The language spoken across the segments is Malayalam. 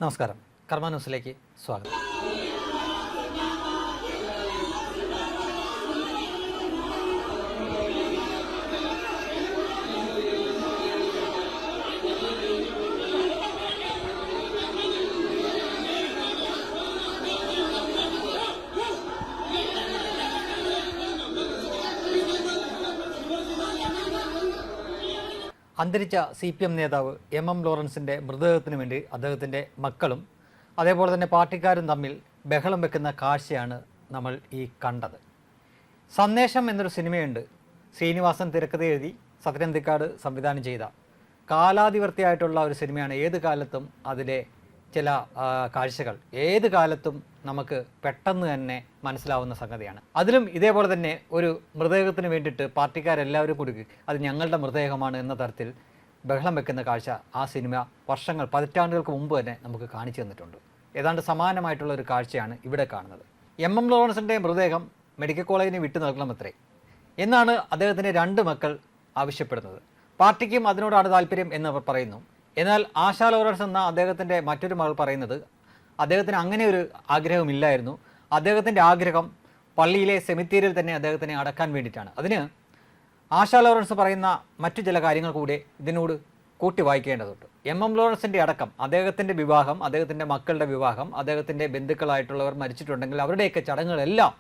നമസ്കാരം. കർമ്മ ന്യൂസിലേക്ക് സ്വാഗതം. അന്തരിച്ച CPM നേതാവ് MM ലോറൻസിൻ്റെ മൃതദേഹത്തിന് വേണ്ടി അദ്ദേഹത്തിൻ്റെ മക്കളും അതേപോലെ തന്നെ പാർട്ടിക്കാരും തമ്മിൽ ബഹളം വെക്കുന്ന കാഴ്ചയാണ് നമ്മൾ ഈ കണ്ടത്. സന്ദേശം എന്നൊരു സിനിമയുണ്ട്. ശ്രീനിവാസൻ തിരക്കഥ എഴുതി സത്യനന്ദിക്കാട് സംവിധാനം ചെയ്ത കാലാതിവർത്തിയായിട്ടുള്ള ഒരു സിനിമയാണ്. ഏത് കാലത്തും അതിലെ ചില കാഴ്ചകൾ ഏത് കാലത്തും നമുക്ക് പെട്ടെന്ന് തന്നെ മനസ്സിലാവുന്ന സംഗതിയാണ്. അതിലും ഇതേപോലെ തന്നെ ഒരു മൃതദേഹത്തിന് വേണ്ടിയിട്ട് പാർട്ടിക്കാരെല്ലാവരും കൂടി അത് ഞങ്ങളുടെ മൃതദേഹമാണ് എന്ന തരത്തിൽ ബഹളം വെക്കുന്ന കാഴ്ച ആ സിനിമ വർഷങ്ങൾ പതിറ്റാണ്ടുകൾക്ക് മുമ്പ് തന്നെ നമുക്ക് കാണിച്ചു തന്നിട്ടുണ്ട്. ഏതാണ്ട് സമാനമായിട്ടുള്ള ഒരു കാഴ്ചയാണ് ഇവിടെ കാണുന്നത്. MM ലോറൻസിൻ്റെ മൃതദേഹം മെഡിക്കൽ കോളേജിന് വിട്ടു നൽകണമത്രേ എന്നാണ് അദ്ദേഹത്തിൻ്റെ 2 മക്കൾ ആവശ്യപ്പെടുന്നത്. പാർട്ടിക്കും അതിനോടാണ് താല്പര്യം എന്നവർ പറയുന്നു. എന്നാൽ ആശാ ലോറൻസ് എന്ന അദ്ദേഹത്തിൻ്റെ മറ്റൊരു മകൾ പറയുന്നത് അദ്ദേഹത്തിന് അങ്ങനെ ഒരു ആഗ്രഹമില്ലായിരുന്നു. അദ്ദേഹത്തിൻ്റെ ആഗ്രഹം പള്ളിയിലെ സെമിത്തേരിയിൽ തന്നെ അദ്ദേഹത്തിനെ അടക്കാൻ വേണ്ടിയിട്ടാണ്. അതിന് ആശാ ലോറൻസ് പറയുന്ന മറ്റു ചില കാര്യങ്ങൾ കൂടെ ഇതിനോട് കൂട്ടി വായിക്കേണ്ടതുണ്ട്. MM ലോറൻസിൻ്റെ അടക്കം, അദ്ദേഹത്തിൻ്റെ വിവാഹം, അദ്ദേഹത്തിൻ്റെ മക്കളുടെ വിവാഹം, അദ്ദേഹത്തിൻ്റെ ബന്ധുക്കളായിട്ടുള്ളവർ മരിച്ചിട്ടുണ്ടെങ്കിൽ അവരുടെയൊക്കെ ചടങ്ങുകളെല്ലാം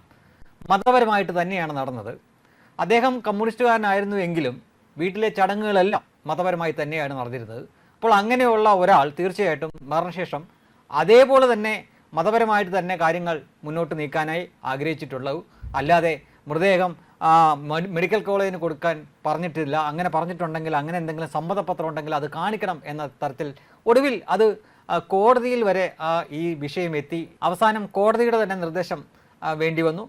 മതപരമായിട്ട് തന്നെയാണ് നടന്നത്. അദ്ദേഹം കമ്മ്യൂണിസ്റ്റുകാരനായിരുന്നു എങ്കിലും വീട്ടിലെ ചടങ്ങുകളെല്ലാം മതപരമായി തന്നെയാണ് നടന്നിരുന്നത്. അപ്പോൾ അങ്ങനെയുള്ള ഒരാൾ തീർച്ചയായിട്ടും മരണശേഷം അതേപോലെ തന്നെ മതപരമായിട്ട് തന്നെ കാര്യങ്ങൾ മുന്നോട്ട് നീക്കാനായി ആഗ്രഹിച്ചിട്ടുള്ളൂ. അല്ലാതെ മൃതദേഹം മെഡിക്കൽ കോളേജിന് കൊടുക്കാൻ പറഞ്ഞിട്ടില്ല. അങ്ങനെ പറഞ്ഞിട്ടുണ്ടെങ്കിൽ, അങ്ങനെ എന്തെങ്കിലും സമ്മതപത്രം ഉണ്ടെങ്കിൽ അത് കാണിക്കണം എന്ന തരത്തിൽ ഒടുവിൽ അത് കോടതിയിൽ വരെ ഈ വിഷയം എത്തി. അവസാനം കോടതിയുടെ തന്നെ നിർദ്ദേശം വേണ്ടി വന്നു.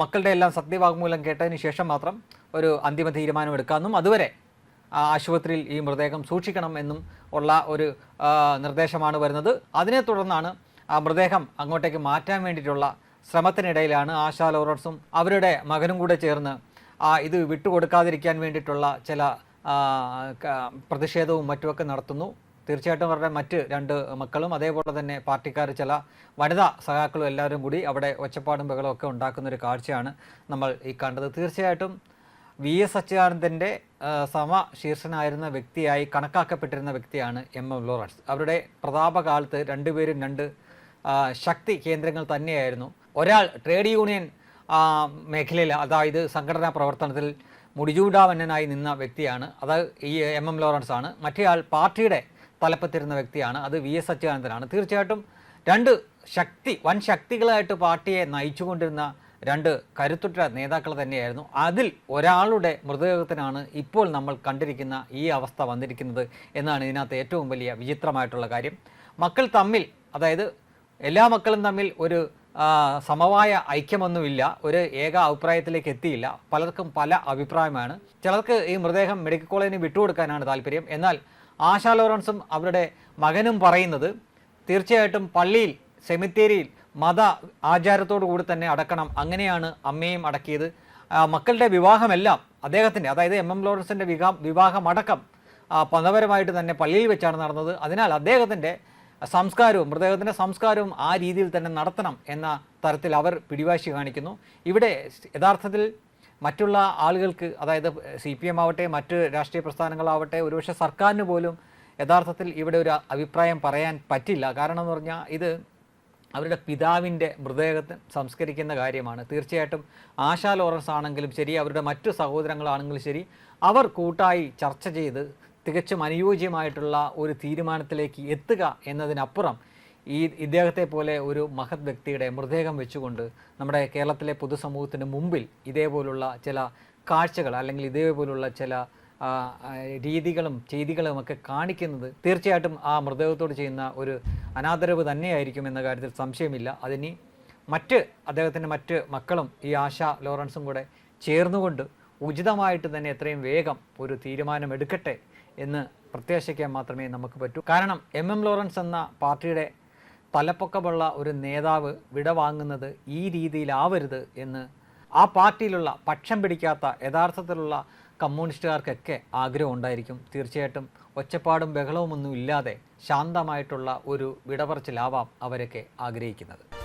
മക്കളുടെ എല്ലാം സത്യവാങ്മൂലം കേട്ടതിന് ശേഷം മാത്രം ഒരു അന്തിമ തീരുമാനം എടുക്കാമെന്നും അതുവരെ ആശുപത്രിയിൽ ഈ മൃതദേഹം സൂക്ഷിക്കണം എന്നും ഉള്ള ഒരു നിർദ്ദേശമാണ് വരുന്നത്. അതിനെ തുടർന്നാണ് മൃതദേഹം അങ്ങോട്ടേക്ക് മാറ്റാൻ വേണ്ടിയിട്ടുള്ള ശ്രമത്തിനിടയിലാണ് ആശാ ലോറൻസും അവരുടെ മകനും കൂടെ ചേർന്ന് ഇത് വിട്ടുകൊടുക്കാതിരിക്കാൻ വേണ്ടിയിട്ടുള്ള ചില പ്രതിഷേധവും മറ്റുമൊക്കെ നടത്തുന്നു. തീർച്ചയായിട്ടും അവരുടെ മറ്റ് 2 മക്കളും അതേപോലെ തന്നെ പാർട്ടിക്കാർ ചില വനിതാ സഖാക്കളും എല്ലാവരും കൂടി അവിടെ ഒച്ചപ്പാടും ബഹളവും ഒക്കെ ഉണ്ടാക്കുന്ന ഒരു കാഴ്ചയാണ് നമ്മൾ ഈ കണ്ടത്. തീർച്ചയായിട്ടും VS അച്യുതാനന്ദൻ്റെ സമശീർഷനായിരുന്ന വ്യക്തിയായി കണക്കാക്കപ്പെട്ടിരുന്ന വ്യക്തിയാണ് MM ലോറൻസ്. അവരുടെ പ്രതാപകാലത്ത് 2 പേരും 2 ശക്തി കേന്ദ്രങ്ങൾ തന്നെയായിരുന്നു. ഒരാൾ ട്രേഡ് യൂണിയൻ മേഖലയിൽ, അതായത് സംഘടനാ പ്രവർത്തനത്തിൽ മുടിചൂടാവന്നനായി നിന്ന വ്യക്തിയാണ്, അത് ഈ MM ലോറൻസ് ആണ്. മറ്റേയാൾ പാർട്ടിയുടെ തലപ്പത്തിരുന്ന വ്യക്തിയാണ്, അത് VS അച്യുതാനന്ദനാണ്. തീർച്ചയായിട്ടും 2 വൻ ശക്തികളായിട്ട് പാർട്ടിയെ നയിച്ചുകൊണ്ടിരുന്ന 2 കരുത്തുറ്റ നേതാക്കൾ തന്നെയായിരുന്നു. അതിൽ ഒരാളുടെ മൃതദേഹത്തിനാണ് ഇപ്പോൾ നമ്മൾ കണ്ടിരിക്കുന്ന ഈ അവസ്ഥ വന്നിരിക്കുന്നത് എന്നാണ് ഇതിനകത്ത് ഏറ്റവും വലിയ വിചിത്രമായിട്ടുള്ള കാര്യം. മക്കൾ തമ്മിൽ, അതായത് എല്ലാ മക്കളും തമ്മിൽ ഒരു സമവായ ഐക്യമൊന്നുമില്ല, ഒരു ഏക അഭിപ്രായത്തിലേക്ക് എത്തിയില്ല. പലർക്കും പല അഭിപ്രായമാണ്. ചിലർക്ക് ഈ മൃതദേഹം മെഡിക്കൽ കോളേജിന് വിട്ടുകൊടുക്കാനാണ് താല്പര്യം. എന്നാൽ ആശാ ലോറൻസും അവരുടെ മകനും പറയുന്നത് തീർച്ചയായിട്ടും പള്ളിയിൽ, സെമിത്തേരിയിൽ മത ആചാരത്തോടു കൂടി തന്നെ അടക്കണം. അങ്ങനെയാണ് അമ്മയും അടക്കിയത്. മക്കളുടെ വിവാഹമെല്ലാം അദ്ദേഹത്തിൻ്റെ, അതായത് MM ലോറൻസിൻ്റെ വിവാഹമടക്കം മതപരമായിട്ട് തന്നെ പള്ളിയിൽ വെച്ചാണ് നടന്നത്. അതിനാൽ അദ്ദേഹത്തിൻ്റെ സംസ്കാരവും, മൃതദേഹത്തിൻ്റെ സംസ്കാരവും ആ രീതിയിൽ തന്നെ നടത്തണം എന്ന തരത്തിൽ അവർ പിടിവാശി കാണിക്കുന്നു. ഇവിടെ യഥാർത്ഥത്തിൽ മറ്റുള്ള ആളുകൾക്ക്, അതായത് CPM ആവട്ടെ, മറ്റ് രാഷ്ട്രീയ പ്രസ്ഥാനങ്ങളാവട്ടെ, ഒരുപക്ഷെ സർക്കാരിന് പോലും യഥാർത്ഥത്തിൽ ഇവിടെ ഒരു അഭിപ്രായം പറയാൻ പറ്റില്ല. കാരണം എന്ന് പറഞ്ഞാൽ ഇത് അവരുടെ പിതാവിൻ്റെ മൃതദേഹത്തെ സംസ്കരിക്കുന്ന കാര്യമാണ്. തീർച്ചയായിട്ടും ആശാ ലോറൻസ് ആണെങ്കിലും ശരി, അവരുടെ മറ്റു സഹോദരങ്ങളാണെങ്കിലും ശരി, അവർ കൂട്ടായി ചർച്ച ചെയ്ത് തികച്ചും അനുയോജ്യമായിട്ടുള്ള ഒരു തീരുമാനത്തിലേക്ക് എത്തുക എന്നതിനപ്പുറം ഇദ്ദേഹത്തെ പോലെ ഒരു മഹത് വ്യക്തിയുടെ മൃതദേഹം വെച്ചുകൊണ്ട് നമ്മുടെ കേരളത്തിലെ പൊതുസമൂഹത്തിന് മുമ്പിൽ ഇതേപോലുള്ള ചില കാഴ്ചകൾ, അല്ലെങ്കിൽ ഇതേപോലുള്ള ചില രീതികളും ചെയ്തികളും ഒക്കെ കാണിക്കുന്നത് തീർച്ചയായിട്ടും ആ മൃതദേഹത്തോട് ചെയ്യുന്ന ഒരു അനാദരവ് തന്നെയായിരിക്കും എന്ന കാര്യത്തിൽ സംശയമില്ല. അതിനി അദ്ദേഹത്തിൻ്റെ മറ്റ് മക്കളും ഈ ആശാ ലോറൻസും കൂടെ ചേർന്നുകൊണ്ട് ഉചിതമായിട്ട് തന്നെ എത്രയും വേഗം ഒരു തീരുമാനമെടുക്കട്ടെ എന്ന് പ്രത്യാശിക്കാൻ മാത്രമേ നമുക്ക് പറ്റൂ. കാരണം MM ലോറൻസ് എന്ന പാർട്ടിയുടെ തലപ്പൊക്കമുള്ള ഒരു നേതാവ് വിടവാങ്ങുന്നത് ഈ രീതിയിലാവരുത് എന്ന് ആ പാർട്ടിയിലുള്ള പക്ഷം പിടിക്കാത്ത യഥാർത്ഥത്തിലുള്ള കമ്മ്യൂണിസ്റ്റുകാർക്കൊക്കെ ആഗ്രഹം ഉണ്ടായിരിക്കും. തീർച്ചയായിട്ടും ഒച്ചപ്പാടും ബഹളവുമൊന്നും ഇല്ലാതെ ശാന്തമായിട്ടുള്ള ഒരു വിടപറച്ചിലാവാം അവരൊക്കെ ആഗ്രഹിക്കുന്നത്.